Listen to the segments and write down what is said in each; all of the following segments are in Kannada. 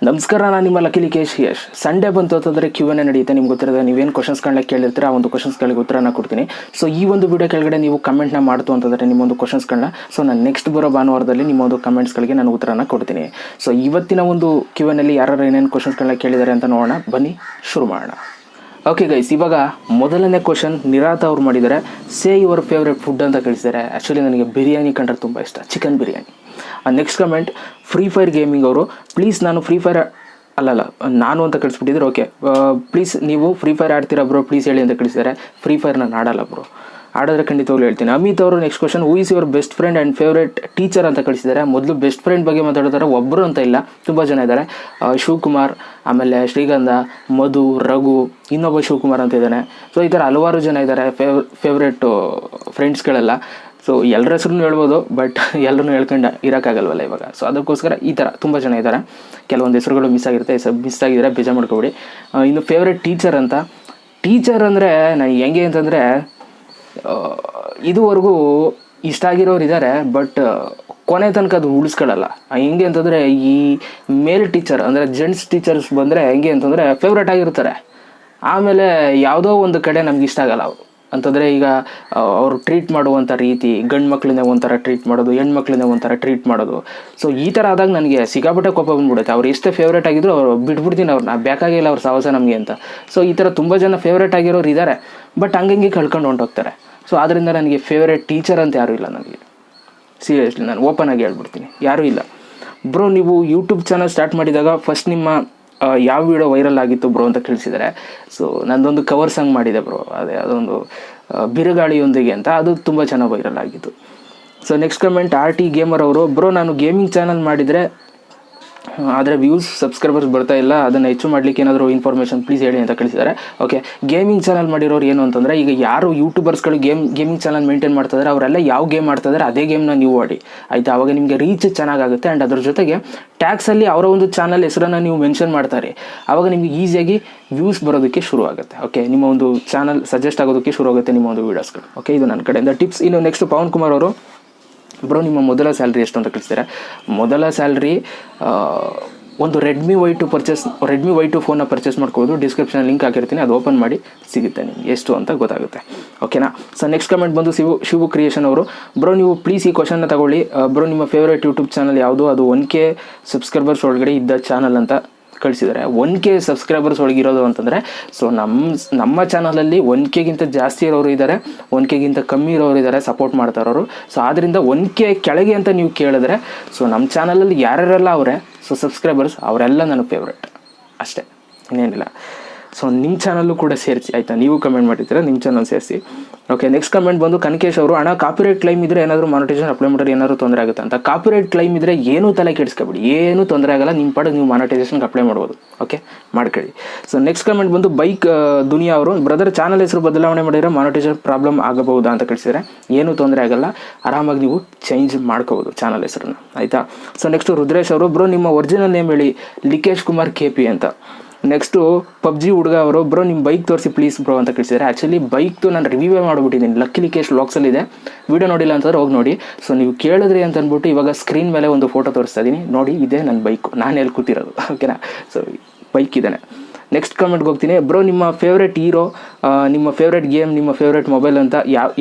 ನಮಸ್ಕಾರ, ನಾನು ನಿಮ್ಮ ಲಕ್ಕೇಶ್ ಯಶ್. ಸಂಡೇ ಬಂತು ಅಂತಂದರೆ Q&A ನಡೆಯುತ್ತೆ. ನಿಮ್ಗೆ ಗೊತ್ತಿರೋದು, ನೀವೇನು ಕ್ವಶನ್ಸ್ಗಳನ್ನ ಕೇಳಿರ್ತೀರ ಆ ಒಂದು ಕ್ವಶನ್ಸ್ಗಳಿಗೆ ಉತ್ತರನ ಕೊಡ್ತೀನಿ. ಸೊ ಈ ಒಂದು ವಿಡಿಯೋ ಕೆಳಗಡೆ ನೀವು ಕಮೆಂಟ್ನ ಮಾಡ್ತು ಅಂತಂದರೆ ನಿಮ್ಮೊಂದು ಕ್ವಶನ್ಸ್ಗಳನ್ನ, ಸೊ ನಾನು ನೆಕ್ಸ್ಟ್ ಬರೋ ಭಾನುವಾರದಲ್ಲಿ ನಿಮ್ಮೊಂದು ಕಮೆಂಟ್ಸ್ಗಳಿಗೆ ನಾನು ಉತ್ತರನ ಕೊಡ್ತೀನಿ. ಸೊ ಇವತ್ತಿನ ಒಂದು Q&Aಲ್ಲಿ ಯಾರು ಏನೇನು ಕ್ವಶನ್ಸ್ಗಳನ್ನ ಕೇಳಿದ್ದಾರೆ ಅಂತ ನೋಡೋಣ, ಬನ್ನಿ ಶುರು ಮಾಡೋಣ. ಓಕೆ ಗೈಸ್, ಇವಾಗ ಮೊದಲನೇ ಕ್ವಶನ್ ನಿರಾತ ಅವ್ರು ಮಾಡಿದ್ದಾರೆ. ಸೇ ಯುವರ್ ಫೇವ್ರೆಟ್ ಫುಡ್ ಅಂತ ಕಳಿಸಿದ್ದಾರೆ. ಆ್ಯಕ್ಚುಲಿ ನನಗೆ ಬಿರಿಯಾನಿ ಕಂಡ್ರೆ ತುಂಬ ಇಷ್ಟ, chicken biryani. Next comment free fire gaming ಅವರು, ಪ್ಲೀಸ್ ನಾನು ಫ್ರೀ ಫೈರ್ ನಾನು ಅಂತ ಕಳಿಸ್ಬಿಟ್ಟಿದ್ರು. ಓಕೆ, ಪ್ಲೀಸ್ ನೀವು ಫ್ರೀ ಫೈರ್ ಆಡ್ತೀರಾ ಬ್ರೋ, ಪ್ಲೀಸ್ ಹೇಳಿ ಅಂತ ಕಳಿಸಿದ್ದಾರೆ. ಫ್ರೀ ಫೈರ್ ನಾನು ಆಡಲ್ಲ ಬ್ರೋ, ಆಡಿದ್ರೆ ಖಂಡಿತವಾಗ್ಲೂ ಹೇಳ್ತೀನಿ. ಅಮಿತ್ ಅವರು next question, who is your best friend and favourite teacher ಅಂತ ಕಳಿಸಿದ್ದಾರೆ. ಮೊದಲು ಬೆಸ್ಟ್ ಫ್ರೆಂಡ್ ಬಗ್ಗೆ ಮಾತಾಡ್ತಾರೆ, ಒಬ್ಬರು ಅಂತ ಇಲ್ಲ, ತುಂಬ ಜನ ಇದ್ದಾರೆ. ಶಿವಕುಮಾರ್, ಆಮೇಲೆ ಶ್ರೀಗಂಧ, ಮಧು, ರಘು, ಇನ್ನೊಬ್ಬ ಶಿವಕುಮಾರ್ ಅಂತ ಇದ್ದಾನೆ. ಸೊ ಈ ಥರ ಹಲವಾರು ಜನ ಇದ್ದಾರೆ ಫೇವ್ರೇಟು ಫ್ರೆಂಡ್ಸ್ಗಳೆಲ್ಲ. ಸೊ ಎಲ್ಲರ ಹೆಸರು ಹೇಳ್ಬೋದು, ಬಟ್ ಎಲ್ಲರೂ ಹೇಳ್ಕೊಂಡು ಇರೋಕ್ಕಾಗಲ್ವಲ್ಲ ಇವಾಗ. ಸೊ ಅದಕ್ಕೋಸ್ಕರ ಈ ಥರ ತುಂಬ ಜನ ಇದ್ದಾರೆ. ಕೆಲವೊಂದು ಹೆಸರುಗಳು ಮಿಸ್ ಆಗಿದ್ದಾರೆ, ಬೇಜಾರು ಮಾಡ್ಕೊಬೇಡಿ. ಇನ್ನು ಫೇವ್ರೇಟ್ ಟೀಚರ್ ಅಂತ, ಟೀಚರ್ ಅಂದರೆ ನಾನು ಹೆಂಗೆ ಅಂತಂದರೆ, ಇದುವರೆಗೂ ಇಷ್ಟ ಆಗಿರೋರು ಇದ್ದಾರೆ, ಬಟ್ ಕೊನೆ ತನಕ ಅದು ಉಳಿಸ್ಕೊಳ್ಳಲ್ಲ. ಹೆಂಗೆ ಅಂತಂದರೆ, ಈ ಮೇಲ್ ಟೀಚರ್ ಅಂದರೆ ಜೆಂಟ್ಸ್ ಟೀಚರ್ಸ್ ಬಂದರೆ ಹೆಂಗೆ ಅಂತಂದರೆ ಫೇವ್ರೇಟ್ ಆಗಿರ್ತಾರೆ. ಆಮೇಲೆ ಯಾವುದೋ ಒಂದು ಕಡೆ ನಮ್ಗೆ ಇಷ್ಟ ಆಗಲ್ಲ ಅವರು ಅಂತಂದರೆ, ಈಗ ಅವರು ಟ್ರೀಟ್ ಮಾಡುವಂಥ ರೀತಿ, ಗಂಡು ಮಕ್ಕಳನ್ನೇ ಒಂಥರ ಟ್ರೀಟ್ ಮಾಡೋದು, ಹೆಣ್ಮಕ್ಳನ್ನೇ ಒಂಥರ ಟ್ರೀಟ್ ಮಾಡೋದು. ಸೊ ಈ ಥರ ಆದಾಗ ನನಗೆ ಸಿಕ್ಕಾಪಟ್ಟೆ ಕೋಪ ಬಂದ್ಬಿಡುತ್ತೆ. ಅವ್ರು ಎಷ್ಟೇ ಫೇವ್ರೇಟ್ ಆಗಿದ್ರು ಅವ್ರು ಬಿಟ್ಬಿಡ್ತೀನಿ, ಅವ್ರನ್ನ ಬೇಕಾಗಿಲ್ಲ ಅವ್ರ ಸಹವಾಸ ನಮಗೆ ಅಂತ. ಸೊ ಈ ಥರ ತುಂಬ ಜನ ಫೇವ್ರೇಟ್ ಆಗಿರೋರು ಇದ್ದಾರೆ, ಬಟ್ ಹಂಗೆ ಕಳ್ಕೊಂಡು ಹೊಂಟೋಗ್ತಾರೆ. ಸೊ ಆದ್ದರಿಂದ ನನಗೆ ಫೇವ್ರೇಟ್ ಟೀಚರ್ ಅಂತ ಯಾರೂ ಇಲ್ಲ ನನಗೆ. ಸೀರಿಯಸ್ಲಿ ನಾನು ಓಪನ್ ಆಗಿ ಹೇಳ್ಬಿಡ್ತೀನಿ, ಯಾರೂ ಇಲ್ಲ. ಬ್ರೋ, ನೀವು ಯೂಟ್ಯೂಬ್ ಚಾನಲ್ ಸ್ಟಾರ್ಟ್ ಮಾಡಿದಾಗ ಫಸ್ಟ್ ನಿಮ್ಮ ಯಾವ ವಿಡಿಯೋ ವೈರಲ್ ಆಗಿತ್ತು ಬ್ರೋ ಅಂತ ತಿಳಿಸಿದ್ದಾರೆ. ಸೊ ನಂದೊಂದು ಕವರ್ ಸಾಂಗ್ ಮಾಡಿದೆ ಬ್ರೋ, ಅದೇ ಅದೊಂದು ಬಿರುಗಾಳಿಯೊಂದಿಗೆ ಅಂತ, ಅದು ತುಂಬ ಚೆನ್ನಾಗಿ ವೈರಲ್ ಆಗಿತ್ತು. So next comment RT gamer ಅವರು, ಬ್ರೋ ನಾನು ಗೇಮಿಂಗ್ ಚಾನಲ್ ಮಾಡಿದರೆ ಆದರೆ ವ್ಯೂಸ್ ಸಬ್ಸ್ಕ್ರೈಬರ್ಸ್ ಬರ್ತಾ ಇಲ್ಲ, ಅದನ್ನು ಹೆಚ್ಚು ಮಾಡಲಿಕ್ಕೆ ಏನಾದರೂ ಇನ್ಫಾರ್ಮೇಷನ್ ಪ್ಲೀಸ್ ಹೇಳಿ ಅಂತ ಕಳಿಸಿದ್ದಾರೆ. ಓಕೆ, ಗೇಮಿಂಗ್ ಚಾನಲ್ ಮಾಡಿರೋರು ಏನು ಅಂತಂದರೆ, ಈಗ ಯಾರು ಯೂಟ್ಯೂಬರ್ಸ್ಗಳು ಗೇಮಿಂಗ್ ಚಾನಲ್ ಮೇಂಟೈನ್ ಮಾಡ್ತಿದ್ದಾರೆ ಅವರೆಲ್ಲ ಯಾವ ಗೇಮ್ ಆಡ್ತಿದ್ದಾರೆ ಅದೇ ಗೇಮ್ನ ನೀವು ಆಡಿ, ಆಯಿತಾ? ಆವಾಗ ನಿಮಗೆ ರೀಚ್ ಚೆನ್ನಾಗಾಗುತ್ತೆ. ಆ್ಯಂಡ್ ಅದ್ರ ಜೊತೆಗೆ ಟ್ಯಾಕ್ಸಲ್ಲಿ ಅವರ ಒಂದು ಚಾನಲ್ ಹೆಸರನ್ನು ನೀವು ಮೆನ್ಷನ್ ಮಾಡ್ತಾರೆ, ಆವಾಗ ನಿಮಗೆ ಈಸಿಯಾಗಿ ವ್ಯೂಸ್ ಬರೋದಕ್ಕೆ ಶುರು ಆಗುತ್ತೆ. ಓಕೆ, ನಿಮ್ಮ ಒಂದು ಚಾನಲ್ ಸಜೆಸ್ಟ್ ಆಗೋದಕ್ಕೆ ಶುರು ಆಗುತ್ತೆ ನಿಮ್ಮ ಒಂದು ವೀಡಿಯೋಸ್ಗಳು. ಓಕೆ, ಇದು ನನ್ನ ಕಡೆಯಿಂದ ಟಿಪ್ಸ್. ಇನ್ನು ನೆಕ್ಸ್ಟ್ ಪವನ್ ಕುಮಾರ್ ಅವರು, ಬ್ರೋ ನಿಮ್ಮ ಮೊದಲ ಸ್ಯಾಲ್ರಿ ಎಷ್ಟು ಅಂತ ಕಳಿಸ್ತಾರೆ. ಮೊದಲ ಸ್ಯಾಲ್ರಿ ಒಂದು ರೆಡ್ಮಿ ವೈ2 ಫೋನ್ನ ಪರ್ಚೇಸ್ ಮಾಡ್ಕೋಬೋದು. ಡಿಸ್ಕ್ರಿಪ್ಷನ್ ಲಿಂಕ್ ಹಾಕಿರ್ತೀನಿ, ಅದು ಓಪನ್ ಮಾಡಿ ಸಿಗುತ್ತೆ ನಿಮಗೆ ಎಷ್ಟು ಅಂತ ಗೊತ್ತಾಗುತ್ತೆ. ಓಕೆನಾ? ಸೊ ನೆಕ್ಸ್ಟ್ ಕಮೆಂಟ್ ಬಂದು ಶಿವು ಕ್ರಿಯೇಷನ್ ಅವರು, ಬ್ರೋ ನೀವು ಪ್ಲೀಸ್ ಈ ಕ್ವಶನ್ನ ತಗೊಳ್ಳಿ. ಬ್ರೋ ನಿಮ್ಮ ಫೇವ್ರೇಟ್ ಯೂಟ್ಯೂಬ್ ಚಾನಲ್ ಯಾವುದು? ಅದು 1K ಸಬ್ಸ್ಕ್ರೈಬರ್ಸ್ ಒಳಗಡೆ ಇದ್ದ ಚಾನಲ್ ಅಂತ ಕಳಿಸಿದ್ದಾರೆ. 1K ಸಬ್ಸ್ಕ್ರೈಬರ್ಸ್ ಒಳಗಿರೋದು ಅಂತಂದರೆ, ಸೊ ನಮ್ಮ ಚಾನಲಲ್ಲಿ 1Kಗಿಂತ ಜಾಸ್ತಿ ಇರೋರು ಇದ್ದಾರೆ, 1Kಗಿಂತ ಕಮ್ಮಿ ಇರೋರು ಇದ್ದಾರೆ ಸಪೋರ್ಟ್ ಮಾಡ್ತಾ ಇರೋರು. ಸೊ ಆದ್ದರಿಂದ 1K ಕೆಳಗೆ ಅಂತ ನೀವು ಕೇಳಿದ್ರೆ, ಸೊ ನಮ್ಮ ಚಾನಲಲ್ಲಿ ಯಾರ್ಯಾರೆಲ್ಲ ಅವರೇ ಸೊ ಸಬ್ಸ್ಕ್ರೈಬರ್ಸ್ ಅವರೆಲ್ಲ ನನ್ನ ಫೇವ್ರೇಟ್ ಅಷ್ಟೇ, ಇನ್ನೇನಿಲ್ಲ. ಸೊ ನಿಮ್ಮ ಚಾನಲ್ಲು ಕೂಡ ಸೇರಿಸಿ, ಆಯಿತಾ? ನೀವು ಕಮೆಂಟ್ ಮಾಡಿರ್ತೀರ, ನಿಮ್ಮ ಚಾನಲ್ ಸೇರಿಸಿ. ಓಕೆ, ನೆಕ್ಸ್ಟ್ ಕಮೆಂಟ್ ಬಂದು ಕನಕೇಶ್ ಅವರು, ಹಣ ಕಾಪಿರೈಟ್ ಕ್ಲೈಮ್ ಇದ್ದರೆ ಏನಾದರೂ ಮಾನಿಟೈಸೇಷನ್ ಅಪ್ಲೈ ಮಾಡಿದ್ರೆ ಏನಾದರೂ ತೊಂದರೆ ಆಗುತ್ತೆ ಅಂತ. ಕಾಪಿರೈಟ್ ಕ್ಲೈಮ್ ಇದ್ದರೆ ಏನೂ ತಲೆ ಕೆಡಿಸ್ಕೊಬೇಡಿ, ಏನೂ ತೊಂದರೆ ಆಗಲ್ಲ, ನಿಮ್ಮ ಪಾಡಿಗೆ ನೀವು ಮಾನಿಟೈಸೇಷನ್ಗೆ ಅಪ್ಲೈ ಮಾಡ್ಬೋದು. ಓಕೆ, ಮಾಡ್ಕೊಳ್ಳಿ. ಸೊ ನೆಕ್ಸ್ಟ್ ಕಮೆಂಟ್ ಬಂದು ಬೈಕ್ ದುನಿಯಾ ಅವರು, ಬ್ರದರ್ ಚಾನಲ್ ಹೆಸರು ಬದಲಾವಣೆ ಮಾಡಿದರೆ ಮಾನಿಟೈಸೇಷನ್ ಪ್ರಾಬ್ಲಮ್ ಆಗಬಹುದಾ ಅಂತ ಕಳಿಸಿದರೆ, ಏನೂ ತೊಂದರೆ ಆಗಲ್ಲ, ಆರಾಮಾಗಿ ನೀವು ಚೇಂಜ್ ಮಾಡ್ಕೋಬೋದು ಚಾನಲ್ ಹೆಸರನ್ನು, ಆಯಿತಾ? ಸೊ ನೆಕ್ಸ್ಟು ರುದ್ರೇಶ್ ಅವರು, ಬ್ರೋ ನಿಮ್ಮ ಒರಿಜಿನಲ್ ನೇಮ್ ಹೇಳಿ, ಲಿಕೇಶ್ ಕುಮಾರ್ KP ಅಂತ. ನೆಕ್ಸ್ಟು ಪಬ್ಜಿ ಹುಡುಗ ಅವರು, ಬ್ರೋ ನಿಮ್ಮ ಬೈಕ್ ತೋರಿಸಿ ಪ್ಲೀಸ್ ಬ್ರೋ ಅಂತ ಕಳಿಸಿದ್ದಾರೆ. ಆ್ಯಕ್ಚುಲಿ ಬೈಕ್ದು ನಾನು ರಿವ್ಯೂವೇ ಮಾಡಿಬಿಟ್ಟಿದ್ದೀನಿ, ಲಿಕೇಶ್ ವ್ಲಾಗ್ಸಲ್ಲಿದೆ, ವೀಡಿಯೋ ನೋಡಿಲ್ಲ ಅಂತಂದ್ರೆ ಹೋಗಿ ನೋಡಿ. ಸೊ ನೀವು ಕೇಳಿದ್ರಿ ಅಂತ ಅಂದ್ಬಿಟ್ಟು ಇವಾಗ ಸ್ಕ್ರೀನ್ ಮೇಲೆ ಒಂದು ಫೋಟೋ ತೋರಿಸ್ತಾ ಇದ್ದೀನಿ ನೋಡಿ, ಇದೇ ನನ್ನ ಬೈಕು, ನಾನು ಎಲ್ಲಿ ಕೂತಿರೋದು. ಓಕೆನಾ? ಸೊ ಬೈಕ್ ಇದ್ದಾನೆ. ನೆಕ್ಸ್ಟ್ ಕಮೆಂಟ್ಗೆ ಹೋಗ್ತೀನಿ. ಬ್ರೋ ನಿಮ್ಮ ಫೇವ್ರೇಟ್ ಹೀರೋ, ನಿಮ್ಮ ಫೇವ್ರೇಟ್ ಗೇಮ್, ನಿಮ್ಮ ಫೇವ್ರೇಟ್ ಮೊಬೈಲ್ ಅಂತ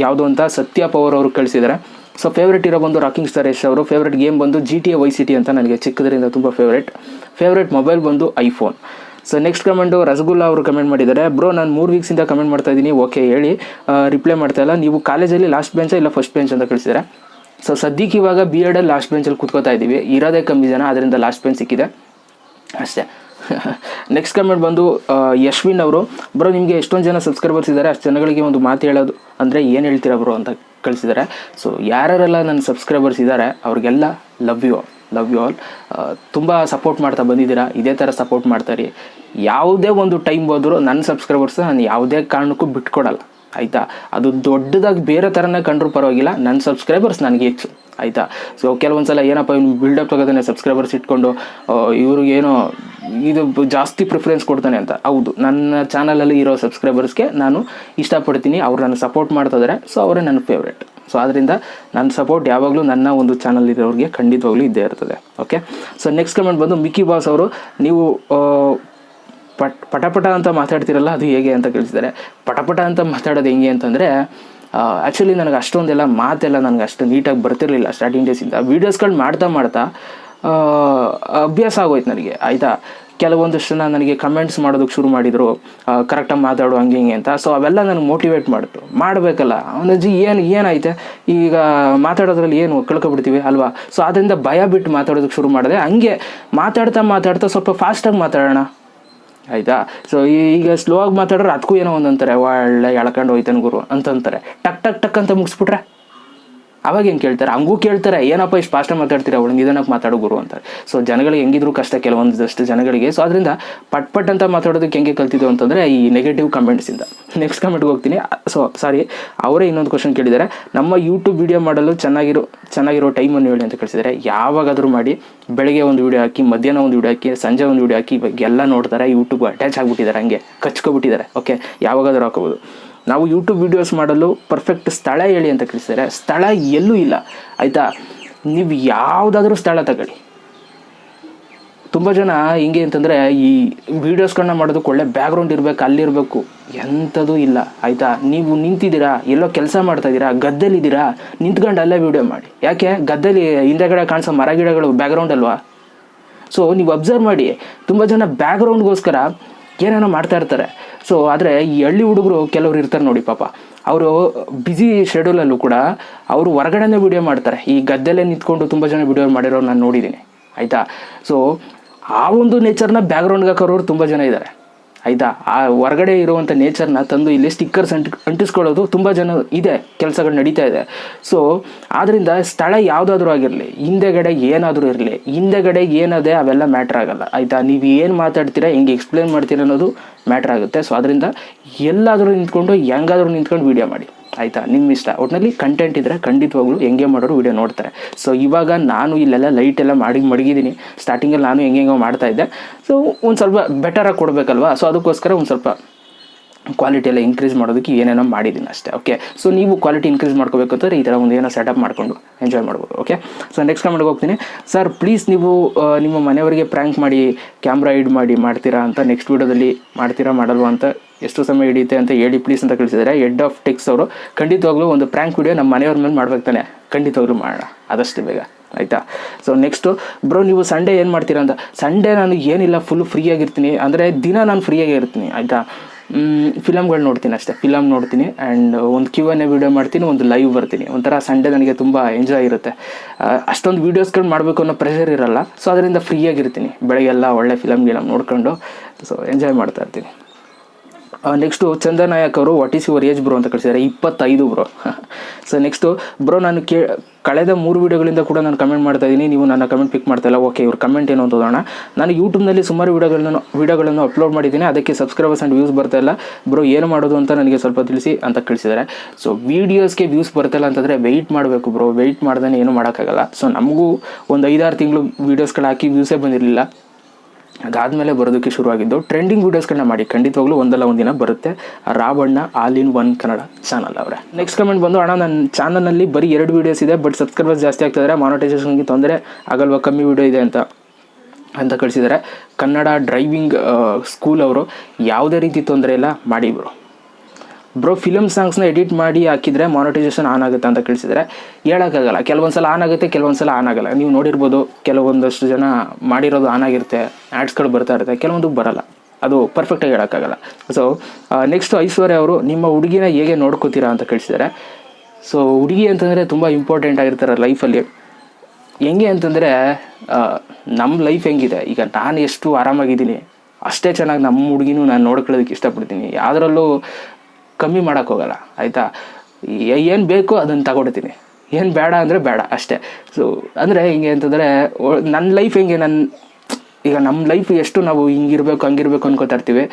ಯಾವುದು ಅಂತ ಸತ್ಯ ಪವರ್ ಅವರು ಕಳಿಸಿದ್ದಾರೆ. ಸೊ ಫೇವ್ರೇಟ್ ಹೀರೋ ಬಂದು ರಾಕಿಂಗ್ ಸ್ಟಾರ್ ಯಶ್ ಅವರು, ಫೇವ್ರೇಟ್ ಗೇಮ್ ಬಂದು GTA Vice City ಅಂತ ನನಗೆ ಚಿಕ್ಕದರಿಂದ ತುಂಬ ಫೇವ್ರೇಟ್ ಮೊಬೈಲ್ ಬಂದು iPhone. So next comment rasgulla ಅವರು ಕಮೆಂಟ್ ಮಾಡಿದ್ದಾರೆ. ಬ್ರೋ ನಾನು 3 ವೀಕ್ಸಿಂದ ಕಮೆಂಟ್ ಮಾಡ್ತಾ ಇದ್ದೀನಿ, ಓಕೆ ಹೇಳಿ, ರಿಪ್ಲೈ ಮಾಡ್ತಾ ಇಲ್ಲ. ನೀವು ಕಾಲೇಜಲ್ಲಿ ಲಾಸ್ಟ್ ಬೆಂಚ ಇಲ್ಲ ಫಸ್ಟ್ ಬೆಂಚ್ ಅಂತ ಕಳಿಸಿದ್ದಾರೆ. ಸೊ ಸದ್ಯಕ್ಕೆ ಇವಾಗ B.Ed ಲಾಸ್ಟ್ ಬೆಂಚಲ್ಲಿ ಕೂತ್ಕೋತಾ ಇದ್ದೀವಿ, ಇರೋದೇ ಕಮ್ಮಿ ಜನ, ಅದರಿಂದ ಲಾಸ್ಟ್ ಬೆಂಚ್ ಸಿಕ್ಕಿದೆ ಅಷ್ಟೇ. ನೆಕ್ಸ್ಟ್ ಕಮೆಂಟ್ ಬಂದು ಯಶ್ವಿನ್ ಅವರು, ಬ್ರೋ ನಿಮಗೆ ಎಷ್ಟೊಂದು ಜನ ಸಬ್ಸ್ಕ್ರೈಬರ್ಸ್ ಇದ್ದಾರೆ, ಅಷ್ಟು ಜನಗಳಿಗೆ ಒಂದು ಮಾತು ಹೇಳೋದು ಅಂದರೆ ಏನು ಹೇಳ್ತೀರಾ ಬ್ರೋ ಅಂತ ಕಳಿಸಿದ್ದಾರೆ. ಸೊ ಯಾರೆಲ್ಲ ನನ್ನ ಸಬ್ಸ್ಕ್ರೈಬರ್ಸ್ ಇದ್ದಾರೆ ಅವ್ರಿಗೆಲ್ಲ ಲವ್ ಯು ಆಲ್. ತುಂಬ ಸಪೋರ್ಟ್ ಮಾಡ್ತಾ ಬಂದಿದ್ದೀರಾ, ಇದೇ ಥರ ಸಪೋರ್ಟ್ ಮಾಡ್ತಾರೆ. ಯಾವುದೇ ಒಂದು ಟೈಮ್ ಹೋದರೂ ನನ್ನ ಸಬ್ಸ್ಕ್ರೈಬರ್ಸ್ ನಾನು ಯಾವುದೇ ಕಾರಣಕ್ಕೂ ಬಿಟ್ಕೊಡಲ್ಲ, ಆಯಿತಾ? ಅದು ದೊಡ್ಡದಾಗಿ ಬೇರೆ ಥರನೇ ಕಂಡ್ರೂ ಪರವಾಗಿಲ್ಲ, ನನ್ನ ಸಬ್ಸ್ಕ್ರೈಬರ್ಸ್ ನನಗೆ ಹೆಚ್ಚು, ಆಯಿತಾ? ಸೊ ಕೆಲವೊಂದು ಸಲ ಏನಪ್ಪ ಇವ್ನು ಬಿಲ್ಡಪ್ ತಗೋತಾನೆ ಸಬ್ಸ್ಕ್ರೈಬರ್ಸ್ ಇಟ್ಕೊಂಡು, ಇವ್ರಿಗೇನೋ ಇದು ಜಾಸ್ತಿ ಪ್ರಿಫರೆನ್ಸ್ ಕೊಡ್ತಾನೆ ಅಂತ. ಹೌದು, ನನ್ನ ಚಾನಲಲ್ಲಿ ಇರೋ ಸಬ್ಸ್ಕ್ರೈಬರ್ಸ್ಗೆ ನಾನು ಇಷ್ಟಪಡ್ತೀನಿ, ಅವ್ರು ನನಗೆ ಸಪೋರ್ಟ್ ಮಾಡ್ತಿದ್ದಾರೆ, ಸೊ ಅವರೇ ನನ್ನ ಫೇವ್ರೇಟ್. ಸೊ ಆದ್ದರಿಂದ ನನ್ನ ಸಪೋರ್ಟ್ ಯಾವಾಗಲೂ ನನ್ನ ಒಂದು ಚಾನಲ್ ಇರೋರಿಗೆ ಖಂಡಿತವಾಗ್ಲೂ ಇದ್ದೇ ಇರ್ತದೆ. ಓಕೆ, ಸೊ ನೆಕ್ಸ್ಟ್ ಕಮೆಂಟ್ ಬಂದು ಮಿಕ್ಕಿ ಬಾಸ್ ಅವರು, ನೀವು ಪಟಪಟ ಅಂತ ಮಾತಾಡ್ತಿರಲ್ಲ ಅದು ಹೇಗೆ ಅಂತ ಕೇಳಿಸಿದ್ದಾರೆ. ಪಟಪಟ ಅಂತ ಮಾತಾಡೋದು ಹೆಂಗೆ ಅಂತಂದರೆ, ಆ್ಯಕ್ಚುಲಿ ನನಗೆ ಅಷ್ಟೊಂದೆಲ್ಲ ಮಾತೆಲ್ಲ ನನಗೆ ಅಷ್ಟು ನೀಟಾಗಿ ಬರ್ತಿರಲಿಲ್ಲ ಸ್ಟಾರ್ಟಿಂಗ್ ಡೇಸಿಂದ. ವೀಡಿಯೋಸ್ಗಳು ಮಾಡ್ತಾ ಅಭ್ಯಾಸ ಆಗೋಯ್ತು ನನಗೆ, ಆಯಿತಾ. ಕೆಲವೊಂದಷ್ಟು ಜನ ನನಗೆ ಕಮೆಂಟ್ಸ್ ಮಾಡೋದಕ್ಕೆ ಶುರು ಮಾಡಿದರು, ಕರೆಕ್ಟಾಗಿ ಮಾತಾಡು ಹಂಗೆ ಹಿಂಗೆ ಅಂತ. ಸೊ ಅವೆಲ್ಲ ನನಗೆ ಮೋಟಿವೇಟ್ ಮಾಡಿತು, ಮಾಡಬೇಕಲ್ಲ ಅವನಜ್ಜಿ ಏನಾಯ್ತೆ ಈಗ ಮಾತಾಡೋದ್ರಲ್ಲಿ ಏನು ಕಳ್ಕೊಬಿಡ್ತೀವಿ ಅಲ್ವಾ. ಸೊ ಅದರಿಂದ ಭಯ ಬಿಟ್ಟು ಮಾತಾಡೋದಕ್ಕೆ ಶುರು ಮಾಡಿದೆ. ಹಂಗೆ ಮಾತಾಡ್ತಾ ಸ್ವಲ್ಪ ಫಾಸ್ಟಾಗಿ ಮಾತಾಡೋಣ, ಆಯಿತಾ. ಸೊ ಈಗ ಸ್ಲೋ ಆಗಿ ಮಾತಾಡ್ರೆ ಅದಕ್ಕೂ ಏನೋ ಒಂದಂತಾರೆ, ಒಳ್ಳೆ ಎಳ್ಕೊಂಡು ಹೋಯ್ತಾನೆ ಗುರು ಅಂತಂತಾರೆ. ಟಕ್ ಅಂತ ಮುಗಿಸ್ಬಿಟ್ರೆ ಅವಾಗ ಏನು ಕೇಳ್ತಾರೆ, ಹಂಗೂ ಕೇಳ್ತಾರೆ, ಏನಪ್ಪ ಇಷ್ಟು ಫಾಸ್ಟಾಗಿ ಮಾತಾಡ್ತೀರಾ, ಅವಳು ನಿಧಾನಕ್ಕೆ ಮಾತಾಡೋ ಗುರು ಅಂತಾರೆ. ಸೊ ಜನಗಳಿಗೆ ಹೆಂಗಿದ್ರು ಕಷ್ಟ ಕೆಲವೊಂದಷ್ಟು ಜನಗಳಿಗೆ. ಸೊ ಅದರಿಂದ ಪಟ್ ಅಂತ ಮಾತಾಡೋದಕ್ಕೆ ಹೆಂಗೆ ಕಲ್ತಿದ್ದು ಅಂತಂದರೆ ಈ ನೆಗೆಟಿವ್ ಕಮೆಂಟ್ಸಿಂದ. ನೆಕ್ಸ್ಟ್ ಕಮೆಂಟ್ಗೆ ಹೋಗ್ತೀನಿ. ಸೊ ಸಾರಿ, ಅವರೇ ಇನ್ನೊಂದು ಕ್ವಶನ್ ಕೇಳಿದ್ದಾರೆ, ನಮ್ಮ ಯೂಟ್ಯೂಬ್ ವೀಡಿಯೋ ಮಾಡಲು ಚೆನ್ನಾಗಿರೋ ಟೈಮನ್ನು ಹೇಳಿ ಅಂತ ಕಳಿಸಿದ್ದಾರೆ. ಯಾವಾಗಾದರೂ ಮಾಡಿ, ಬೆಳಗ್ಗೆ ಒಂದು ವೀಡಿಯೋ ಹಾಕಿ, ಮಧ್ಯಾಹ್ನ ಒಂದು ವೀಡಿಯೋ ಹಾಕಿ, ಸಂಜೆ ಒಂದು ವೀಡಿಯೋ ಹಾಕಿ, ಇವಾಗ ಎಲ್ಲ ನೋಡ್ತಾರೆ, ಯೂಟ್ಯೂಬ್ ಅಟ್ಯಾಚ್ ಆಗಿಬಿಟ್ಟಿದ್ದಾರೆ, ಹಂಗೆ ಕಚ್ಕೊಬಿಟ್ಟಿದ್ದಾರೆ. ಓಕೆ, ಯಾವಾಗಾದರೂ ಹಾಕೋಬೋದು. ನಾವು ಯೂಟ್ಯೂಬ್ ವೀಡಿಯೋಸ್ ಮಾಡಲು ಪರ್ಫೆಕ್ಟ್ ಸ್ಥಳ ಹೇಳಿ ಅಂತ ಕಳಿಸಿದ್ದಾರೆ. ಸ್ಥಳ ಎಲ್ಲೂ ಇಲ್ಲ, ಆಯಿತಾ. ನೀವು ಯಾವುದಾದ್ರೂ ಸ್ಥಳ ತಗೊಳ್ಳಿ. ತುಂಬ ಜನ ಹಿಂಗೆ ಅಂತಂದರೆ ಈ ವೀಡಿಯೋಸ್ಗಳನ್ನ ಮಾಡೋದಕ್ಕೆ ಒಳ್ಳೆ ಬ್ಯಾಕ್ಗ್ರೌಂಡ್ ಇರಬೇಕು, ಅಲ್ಲಿರಬೇಕು, ಎಂಥದೂ ಇಲ್ಲ, ಆಯಿತಾ. ನೀವು ನಿಂತಿದ್ದೀರಾ, ಎಲ್ಲೋ ಕೆಲಸ ಮಾಡ್ತಾಯಿದ್ದೀರಾ, ಗದ್ದೆಲಿದ್ದೀರಾ, ನಿಂತ್ಕೊಂಡು ಅಲ್ಲೇ ವೀಡಿಯೋ ಮಾಡಿ. ಯಾಕೆ ಗದ್ದೆಲಿ ಹಿಂದೆಗಡೆ ಕಾಣಿಸೋ ಮರ ಗಿಡಗಳು ಬ್ಯಾಕ್ಗ್ರೌಂಡ್ ಅಲ್ವಾ. ಸೊ ನೀವು ಅಬ್ಸರ್ವ್ ಮಾಡಿ, ತುಂಬ ಜನ ಬ್ಯಾಕ್ಗ್ರೌಂಡ್ಗೋಸ್ಕರ ಏನೇನೋ ಮಾಡ್ತಾ ಇರ್ತಾರೆ. ಸೊ ಆದರೆ ಈ ಹಳ್ಳಿ ಹುಡುಗರು ಕೆಲವರು ಇರ್ತಾರೆ ನೋಡಿ, ಪಾಪ ಅವರು ಬ್ಯುಸಿ ಶೆಡ್ಯೂಲಲ್ಲೂ ಕೂಡ ಅವರು ಹೊರಗಡೆನೇ ವೀಡಿಯೋ ಮಾಡ್ತಾರೆ. ಈ ಗದ್ದೆಲ್ಲೇ ನಿಂತ್ಕೊಂಡು ತುಂಬ ಜನ ವೀಡಿಯೋ ಮಾಡಿರೋರು ನಾನು ನೋಡಿದ್ದೀನಿ, ಆಯಿತಾ. ಸೊ ಆ ಒಂದು ನೇಚರ್ನ ಬ್ಯಾಕ್ಗ್ರೌಂಡ್ಗೆ ಹಾಕೋರು ತುಂಬ ಜನ ಇದ್ದಾರೆ, ಆಯಿತಾ. ಆ ಹೊರಗಡೆ ಇರುವಂಥ ನೇಚರ್ನ ತಂದು ಇಲ್ಲಿ ಸ್ಟಿಕ್ಕರ್ಸ್ ಅಂಟಿಸ್ಕೊಳ್ಳೋದು ತುಂಬ ಜನ ಇದೆ, ಕೆಲಸಗಳು ನಡೀತಾ ಇದೆ. ಸೊ ಆದ್ದರಿಂದ ಸ್ಥಳ ಯಾವುದಾದ್ರೂ ಆಗಿರಲಿ, ಹಿಂದೆಗಡೆ ಏನಾದರೂ ಇರಲಿ, ಹಿಂದೆಗಡೆ ಏನದೆ ಅವೆಲ್ಲ ಮ್ಯಾಟ್ರ್ ಆಗೋಲ್ಲ, ಆಯಿತಾ. ನೀವು ಏನು ಮಾತಾಡ್ತೀರಾ, ಹೆಂಗೆ ಎಕ್ಸ್ಪ್ಲೇನ್ ಮಾಡ್ತೀರಾ ಅನ್ನೋದು ಮ್ಯಾಟ್ರ್ ಆಗುತ್ತೆ. ಸೊ ಅದರಿಂದ ಎಲ್ಲಾದರೂ ನಿಂತ್ಕೊಂಡು ಹೆಂಗಾದರೂ ನಿಂತ್ಕೊಂಡು ವೀಡಿಯೋ ಮಾಡಿ, ಆಯಿತಾ. ನಿಮ್ಮ ಇಷ್ಟ. ಒಟ್ಟಿನಲ್ಲಿ ಕಂಟೆಂಟ್ ಇದ್ದರೆ ಖಂಡಿತವಾಗ್ಲೂ ಹೆಂಗೆ ಮಾಡೋರು ವೀಡಿಯೋ ನೋಡ್ತಾರೆ. ಸೊ ಇವಾಗ ನಾನು ಇಲ್ಲೆಲ್ಲ ಲೈಟೆಲ್ಲ ಮಡಗಿದ್ದೀನಿ. ಸ್ಟಾರ್ಟಿಂಗಲ್ಲಿ ನಾನು ಹೆಂಗೆಂಗೋ ಮಾಡ್ತಾಯಿದ್ದೆ. ಸೊ ಒಂದು ಸ್ವಲ್ಪ ಬೆಟರಾಗಿ ಕೊಡಬೇಕಲ್ವಾ. ಸೊ ಅದಕ್ಕೋಸ್ಕರ ಒಂದು ಸ್ವಲ್ಪ ಕ್ವಾಲಿಟಿ ಎಲ್ಲ ಇನ್ಕ್ರೀಸ್ ಮಾಡೋದಕ್ಕೆ ಏನೇನೋ ಮಾಡಿದ್ದೀನಿ ಅಷ್ಟೇ. ಓಕೆ, ಸೊ ನೀವು ಕ್ವಾಲಿಟಿ ಇನ್ಕ್ರೀಸ್ ಮಾಡ್ಕೋಬೇಕು ಅಂತಂದರೆ ಈ ಥರ ಒಂದು ಏನೋ ಸೆಟಪ್ ಮಾಡಿಕೊಂಡು ಎಂಜಾಯ್ ಮಾಡ್ಬೋದು. ಓಕೆ, ಸೊ ನೆಕ್ಸ್ಟ್ ಕಮೆಂಟ್ಗೆ ಹೋಗ್ತೀನಿ. ಸರ್ ಪ್ಲೀಸ್ ನೀವು ನಿಮ್ಮ ಮನೆಯವರಿಗೆ ಪ್ರ್ಯಾಂಕ್ ಮಾಡಿ ಕ್ಯಾಮ್ರಾ ಹಿಡ್ ಮಾಡ್ತೀರಾ ಅಂತ ನೆಕ್ಸ್ಟ್ ವೀಡಿಯೋದಲ್ಲಿ ಮಾಡಲ್ವಾ ಅಂತ, ಎಷ್ಟು ಸಮಯ ಹಿಡಿಯುತ್ತೆ ಅಂತ ಹೇಳಿ ಪ್ಲೀಸ್ ಅಂತ ಕಳಿಸಿದ್ದಾರೆ. ಹೆಡ್ ಆಫ್ ಟೆಕ್ಸ್ ಅವರು. ಖಂಡಿತವಾಗ್ಲೂ ಒಂದು ಪ್ರ್ಯಾಂಕ್ ವೀಡಿಯೋ ನಮ್ಮ ಮನೆಯವ್ರ ಮೇಲೆ ಮಾಡ್ಬೇಕು ತಾನೆ, ಖಂಡಿತವಾಗ್ಲೂ ಮಾಡೋಣ ಆದಷ್ಟು ಬೇಗ, ಆಯಿತಾ. ಸೊ ನೆಕ್ಸ್ಟು ಬ್ರೋ, ನೀವು ಸಂಡೇ ಏನು ಮಾಡ್ತೀರಾ ಅಂತ. ಸಂಡೇ ನಾನು ಏನಿಲ್ಲ, ಫುಲ್ ಫ್ರೀಯಾಗಿರ್ತೀನಿ. ಅಂದರೆ ದಿನ ನಾನು ಫ್ರೀಯಾಗೇ ಇರ್ತೀನಿ, ಆಯಿತಾ. ಫಿಲಮ್ಗಳು ನೋಡ್ತೀನಿ ಅಷ್ಟೇ, ಫಿಲಮ್ ನೋಡ್ತೀನಿ ಆ್ಯಂಡ್ ಒಂದು Q&A ವೀಡಿಯೋ ಮಾಡ್ತೀನಿ, ಒಂದು ಲೈವ್ ಬರ್ತೀನಿ. ಒಂಥರ ಸಂಡೇ ನನಗೆ ತುಂಬ ಎಂಜಾಯ್ ಇರುತ್ತೆ. ಅಷ್ಟೊಂದು ವೀಡಿಯೋಸ್ಗಳು ಮಾಡಬೇಕು ಅನ್ನೋ ಪ್ರೆಷರ್ ಇರೋಲ್ಲ. ಸೊ ಅದರಿಂದ ಫ್ರೀಯಾಗಿರ್ತೀನಿ. ಬೆಳಗ್ಗೆಲ್ಲ ಒಳ್ಳೆ ಫಿಲಮ್ ನೋಡ್ಕೊಂಡು ಸೊ ಎಂಜಾಯ್ ಮಾಡ್ತಾ ಇರ್ತೀನಿ. ನೆಕ್ಸ್ಟು ಚಂದನಾಯಕ್ ಅವರು, what is your age bro ಅಂತ ಕಳಿಸಿದ್ದಾರೆ. 25 ಬ್ರೋ. ಸೊ ನೆಕ್ಸ್ಟು ಬ್ರೋ, ನಾನು ಕಳೆದ 3 ವೀಡಿಯೋಗಳಿಂದ ಕೂಡ ನಾನು ಕಮೆಂಟ್ ಮಾಡ್ತಾಯಿದ್ದೀನಿ, ನೀವು ನನ್ನ ಕಮೆಂಟ್ ಪಿಕ್ ಮಾಡ್ತಾಯಿಲ್ಲ. ಓಕೆ, ಇವ್ರ ಕಮೆಂಟ್ ಏನು ಅಂತ ಓದೋಣ. ನಾನು ಯೂಟ್ಯೂಬ್ನಲ್ಲಿ ಸುಮಾರು ವೀಡಿಯೋಗಳನ್ನು ಅಪ್ಲೋಡ್ ಮಾಡಿದ್ದೀನಿ, ಅದಕ್ಕೆ ಸಬ್ಸ್ಕ್ರೈಬರ್ಸ್ ಆ್ಯಂಡ್ ವ್ಯೂಸ್ ಬರ್ತಾಯಿಲ್ಲ ಬ್ರೋ, ಏನು ಮಾಡೋದು ಅಂತ ನನಗೆ ಸ್ವಲ್ಪ ತಿಳಿಸಿ ಅಂತ ಕಳಿಸಿದ್ದಾರೆ. ಸೊ ವೀಡಿಯೋಸ್ಗೆ ವ್ಯೂಸ್ ಬರ್ತಾಯಿಲ್ಲ ಅಂತಂದರೆ ವೆಯ್ಟ್ ಮಾಡಬೇಕು ಬ್ರೋ, ವೆಯ್ಟ್ ಮಾಡ್ದೇ ಏನೂ ಮಾಡೋಕ್ಕಾಗಲ್ಲ. ಸೊ ನಮಗೂ ಒಂದು 5-6 ತಿಂಗಳು ವೀಡಿಯೋಸ್ಗಳು ಹಾಕಿ ವ್ಯೂಸೇ ಬಂದಿರಲಿಲ್ಲ. ಅದಾದಮೇಲೆ ಬರೋದಕ್ಕೆ ಶುರುವಾಗಿದ್ದು. ಟ್ರೆಂಡಿಂಗ್ ವೀಡಿಯೋಸ್ಗಳನ್ನ ಮಾಡಿ, ಖಂಡಿತವಾಗ್ಲೂ ಒಂದಲ್ಲ ಒಂದಿನ ಬರುತ್ತೆ. Ravanna all in one Kannada channel ಅವರೇ. ನೆಕ್ಸ್ಟ್ ಕಮೆಂಟ್ ಬಂದು, ಅಣ್ಣ ನನ್ನ ಚಾನಲ್ನಲ್ಲಿ ಬರೀ 2 ವೀಡಿಯೋಸ್ ಇದೆ, ಬಟ್ ಸಬ್ಸ್ಕ್ರೈಬರ್ಸ್ ಜಾಸ್ತಿ ಆಗ್ತಿದ್ದಾರೆ, ಮಾನಿಟೈಸೇಷನ್ಗೆ ತೊಂದರೆ ಆಗಲ್ವಾ, ಕಮ್ಮಿ ವೀಡಿಯೋ ಇದೆ ಅಂತ ಕಳಿಸಿದ್ದಾರೆ. ಕನ್ನಡ ಡ್ರೈವಿಂಗ್ ಸ್ಕೂಲ್ ಅವರು. ಯಾವುದೇ ರೀತಿ ತೊಂದರೆ ಇಲ್ಲ, ಮಾಡಿ ಬ್ರೋ ಫಿಲಮ್ ಸಾಂಗ್ಸ್ನ ಎಡಿಟ್ ಮಾಡಿ ಹಾಕಿದರೆ ಮಾನಿಟೈಸೇಷನ್ ಆನ್ ಆಗುತ್ತೆ ಅಂತ ಕಳಿಸಿದರೆ. ಹೇಳೋಕ್ಕಾಗಲ್ಲ, ಕೆಲವೊಂದು ಸಲ ಆನ್ ಆಗುತ್ತೆ, ಕೆಲವೊಂದು ಸಲ ಆನ್ ಆಗಲ್ಲ. ನೀವು ನೋಡಿರ್ಬೋದು, ಕೆಲವೊಂದಷ್ಟು ಜನ ಮಾಡಿರೋದು ಆನ್ ಆಗಿರುತ್ತೆ, ಆ್ಯಡ್ಸ್ಗಳು ಬರ್ತಾ ಇರುತ್ತೆ, ಕೆಲವೊಂದು ಬರೋಲ್ಲ. ಅದು ಪರ್ಫೆಕ್ಟಾಗಿ ಹೇಳೋಕ್ಕಾಗಲ್ಲ. ಸೊ ನೆಕ್ಸ್ಟು ಐಶ್ವರ್ಯ ಅವರು, ನಿಮ್ಮ ಹುಡುಗಿನ ಹೇಗೆ ನೋಡ್ಕೋತೀರಾ ಅಂತ ಕಳಿಸಿದ್ದಾರೆ. ಸೊ ಹುಡುಗಿ ಅಂತಂದರೆ ತುಂಬ ಇಂಪಾರ್ಟೆಂಟ್ ಆಗಿರ್ತಾರೆ ಲೈಫಲ್ಲಿ. ಹೆಂಗೆ ಅಂತಂದರೆ ನಮ್ಮ ಲೈಫ್ ಹೆಂಗಿದೆ, ಈಗ ನಾನು ಎಷ್ಟು ಆರಾಮಾಗಿದ್ದೀನಿ ಅಷ್ಟೇ ಚೆನ್ನಾಗಿ ನಮ್ಮ ಹುಡುಗಿನೂ ನಾನು ನೋಡ್ಕೊಳ್ಳೋದಕ್ಕೆ ಇಷ್ಟಪಡ್ತೀನಿ. ಯಾವುದರಲ್ಲೂ ಕಮ್ಮಿ ಮಾಡೋಕ್ಕೋಗಲ್ಲ, ಆಯಿತಾ. ಏನು ಬೇಕೋ ಅದನ್ನು ತಗೊಡ್ತೀನಿ, ಏನು ಬೇಡ ಅಂದರೆ ಬೇಡ ಅಷ್ಟೇ. ಸೊ ಅಂದರೆ ಹಿಂಗೆ ಅಂತಂದರೆ ನನ್ನ ಲೈಫ್ ಹೆಂಗೆ, ಈಗ ನಮ್ಮ ಲೈಫ್ ಎಷ್ಟು ನಾವು ಹಿಂಗಿರ್ಬೇಕು ಹಂಗಿರ್ಬೇಕು ಅನ್ಕೋತಾ ಇರ್ತೀವಿ.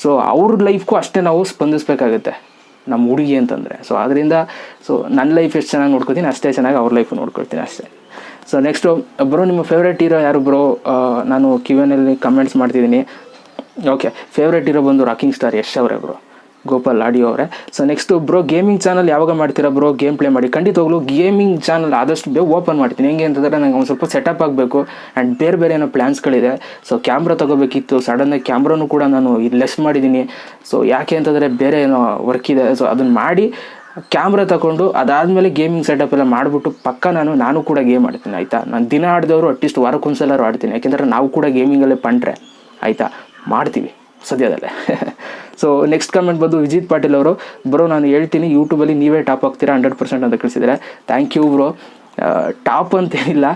ಸೊ ಅವ್ರ ಲೈಫ್ಗೂ ಅಷ್ಟೇ ನಾವು ಸ್ಪಂದಿಸಬೇಕಾಗುತ್ತೆ ನಮ್ಮ ಹುಡುಗಿ ಅಂತಂದರೆ. ಸೊ ಅದರಿಂದ ನನ್ನ ಲೈಫ್ ಎಷ್ಟು ಚೆನ್ನಾಗಿ ನೋಡ್ಕೊತೀನಿ ಅಷ್ಟೇ ಚೆನ್ನಾಗಿ ಅವ್ರ ಲೈಫ್ ನೋಡ್ಕೊಳ್ತೀನಿ ಅಷ್ಟೇ. ಸೊ ನೆಕ್ಸ್ಟು ಬ್ರೋ, ನಿಮ್ಮ ಫೇವ್ರೇಟ್ ಹೀರೋ ಯಾರು ಬ್ರೋ? ನಾನು Q&A ಕಮೆಂಟ್ಸ್ ಮಾಡ್ತಿದ್ದೀನಿ. ಓಕೆ, ಫೇವ್ರೇಟ್ ಹೀರೋ ಬಂದು ರಾಕಿಂಗ್ ಸ್ಟಾರ್ ಯಶ್ ಅವರೇ ಬ್ರೋ. ಗೋಪಾಲ್ ಆಡಿಯೋ ಅವರೇ. So next bro gaming channel ಯಾವಾಗ ಮಾಡ್ತೀರಾ ಬ್ರೋ, ಗೇಮ್ ಪ್ಲೇ ಮಾಡಿ. ಖಂಡಿತವಾಗ್ಲೂ ಗೇಮಿಂಗ್ ಚಾನಲ್ ಆದಷ್ಟು ಬೇಗ ಓಪನ್ ಮಾಡ್ತೀನಿ. ಹೆಂಗೆ ಅಂತಂದರೆ ನನಗೆ ಒಂದು ಸ್ವಲ್ಪ ಸೆಟಪ್ ಆಗಬೇಕು ಆ್ಯಂಡ್ ಬೇರೆ ಬೇರೆ ಏನೋ ಪ್ಲ್ಯಾನ್ಸ್ಗಳಿದೆ. ಸೊ ಕ್ಯಾಮ್ರಾ ತೊಗೋಬೇಕಿತ್ತು, ಸಡನ್ನಾಗಿ ಕ್ಯಾಮ್ರಾನು ಕೂಡ ನಾನು ಇದು ಲೆಸ್ ಮಾಡಿದ್ದೀನಿ. ಸೊ ಯಾಕೆ ಅಂತಂದರೆ ಬೇರೆ ಏನೋ ವರ್ಕ್ ಇದೆ. ಸೊ ಅದನ್ನು ಮಾಡಿ ಕ್ಯಾಮ್ರಾ ತಗೊಂಡು ಅದಾದಮೇಲೆ ಗೇಮಿಂಗ್ ಸೆಟಪ್ ಎಲ್ಲ ಮಾಡಿಬಿಟ್ಟು ಪಕ್ಕ ನಾನು ಕೂಡ ಗೇಮ್ ಆಡ್ತೀನಿ ಆಯಿತಾ. ನಾನು ದಿನ ಆಡಿದವರು ಅಟ್ಲೀಸ್ಟ್ ವಾರಕ್ಕೊಂದ್ಸಲ ಆಡ್ತೀನಿ, ಯಾಕೆಂದರೆ ನಾವು ಕೂಡ ಗೇಮಿಂಗಲ್ಲೇ ಪಂಟ್ರೆ ಆಯಿತಾ, ಮಾಡ್ತೀವಿ ಸದ್ಯದಲ್ಲೇ. ಸೊ ನೆಕ್ಸ್ಟ್ ಕಮೆಂಟ್ ಬಂದು ವಿಜಿತ್ ಪಾಟೀಲ್ ಅವರು, ಬ್ರೋ ನಾನು ಹೇಳ್ತೀನಿ ಯೂಟ್ಯೂಬಲ್ಲಿ ನೀವೇ ಟಾಪ್ ಆಗ್ತೀರಾ 100% ಅಂತ ಕಳಿಸಿದ್ದಾರೆ. Thank you bro. ಟಾಪ್ ಅಂತೇನಿಲ್ಲ,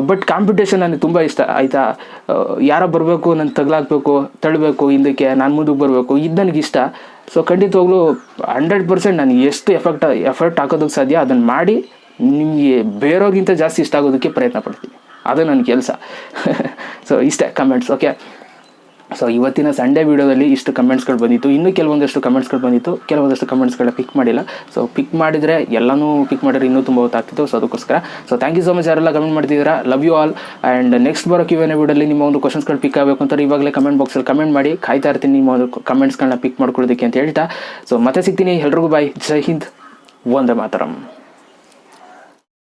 ಬಟ್ ಕಾಂಪಿಟೇಷನ್ ನನಗೆ ತುಂಬ ಇಷ್ಟ ಆಯಿತಾ. ಯಾರೋ ಬರಬೇಕು, ನಾನು ತಗಲಾಕಬೇಕು, ತಳ್ಳಬೇಕು ಹಿಂದಕ್ಕೆ, ನಾನು ಮುಂದಕ್ಕೆ ಬರಬೇಕು, ಇದು ನನಗಿಷ್ಟ. ಸೊ ಖಂಡಿತವಾಗ್ಲೂ 100% ನಾನು ಎಷ್ಟು ಎಫರ್ಟ್ ಹಾಕೋದಕ್ಕೆ ಸಾಧ್ಯ ಅದನ್ನು ಮಾಡಿ ನಿಮಗೆ ಬೇರೆಯವ್ರಿಗಿಂತ ಜಾಸ್ತಿ ಇಷ್ಟ ಆಗೋದಕ್ಕೆ ಪ್ರಯತ್ನ ಪಡ್ತೀನಿ, ಅದು ನನ್ನ ಕೆಲಸ. ಸೊ ಇಷ್ಟೇ ಕಮೆಂಟ್ಸ್. ಓಕೆ, ಸೊ ಇವತ್ತಿನ ಸಂಡೇ ವೀಡಿಯೋದಲ್ಲಿ ಇಷ್ಟು ಕಮೆಂಟ್ಸ್ಗಳು ಬಂದಿತ್ತು. ಇನ್ನೂ ಕೆಲವೊಂದಷ್ಟು ಕಮೆಂಟ್ಸ್ಗಳು ಬಂದಿತ್ತು, ಕೆಲವೊಂದಷ್ಟು ಕಮೆಂಟ್ಸ್ಗಳನ್ನ ಪಿಕ್ ಮಾಡಿಲ್ಲ. ಸೊ ಪಿಕ್ ಮಾಡಿದರೆ ಎಲ್ಲನೂ ಪಿಕ್ ಮಾಡಿದ್ರೆ ಇನ್ನೂ ತುಂಬ ಹೊತ್ತಾಗ್ತಿತ್ತು. ಸೊ ಅದಕ್ಕೋಸ್ಕರ so thank you so much ಯಾರೆಲ್ಲ ಕಮೆಂಟ್ ಮಾಡ್ತಿದ್ದೀರಾ. Love you all. And next ಬರೋ Q&A ವಿಡಿಯೋದಲ್ಲಿ ನಿಮ್ಮ ಒಂದು ಕ್ವಶನ್ಸ್ಗಳು ಪಿಕ್ ಆಗಬೇಕು ಅಂತಾರೆ ಇವಾಗಲೇ ಕಮೆಂಟ್ ಬಾಕ್ಸಲ್ಲಿ ಕಮೆಂಟ್ ಮಾಡಿ, ಕಾಯ್ತಾ ಇರ್ತೀನಿ ನಿಮ್ಮ ಒಂದು ಕಮೆಂಟ್ಸ್ಗಳನ್ನ ಪಿಕ್ ಮಾಡ್ಕೊಳ್ಳೋದಕ್ಕೆ ಅಂತ ಹೇಳ್ತಾ. ಸೊ ಮತ್ತೆ ಸಿಗ್ತೀನಿ, ಎಲ್ರಿಗೂ ಬಾಯ್, ಜೈ ಹಿಂದ್, ವಂದೇ ಮಾತರಂ.